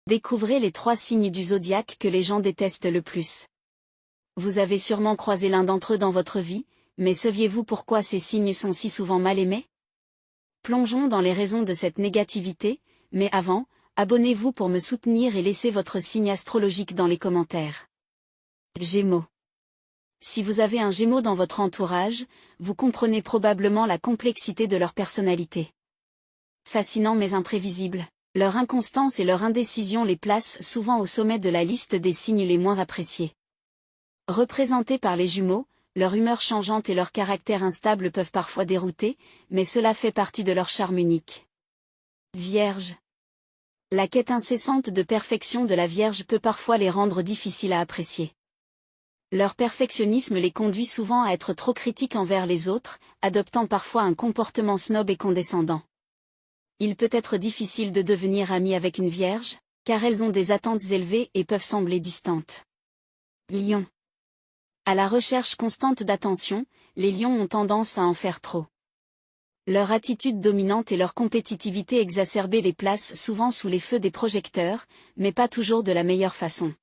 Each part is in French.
Découvrez les 3 signes du zodiaque que les gens détestent le plus. Vous avez sûrement croisé l'un d'entre eux dans votre vie, mais saviez-vous pourquoi ces signes sont si souvent mal aimés? Plongeons dans les raisons de cette négativité, mais avant, abonnez-vous pour me soutenir et laissez votre signe astrologique dans les commentaires. Gémeaux. Si vous avez un Gémeaux dans votre entourage, vous comprenez probablement la complexité de leur personnalité. Fascinants mais imprévisibles, leur inconstance et leur indécision les placent souvent au sommet de la liste des signes les moins appréciés. Représentés par les Jumeaux, leur humeur changeante et leur caractère instable peuvent parfois dérouter, mais cela fait partie de leur charme unique. Vierge. La quête incessante de perfection de la Vierge peut parfois les rendre difficiles à apprécier. Leur perfectionnisme les conduit souvent à être trop critiques envers les autres, adoptant parfois un comportement snob et condescendant. Il peut être difficile de devenir ami avec une Vierge, car elles ont des attentes élevées et peuvent sembler distantes. Lion. À la recherche constante d'attention, les lions ont tendance à en faire trop. Leur attitude dominante et leur compétitivité exacerbée les placent souvent sous les feux des projecteurs, mais pas toujours de la meilleure façon.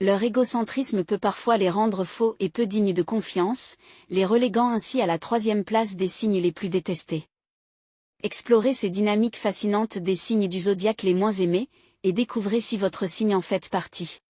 Leur égocentrisme peut parfois les rendre faux et peu dignes de confiance, les reléguant ainsi à la 3e place des signes les plus détestés. Explorez ces dynamiques fascinantes des signes du zodiaque les moins aimés, et découvrez si votre signe en fait partie.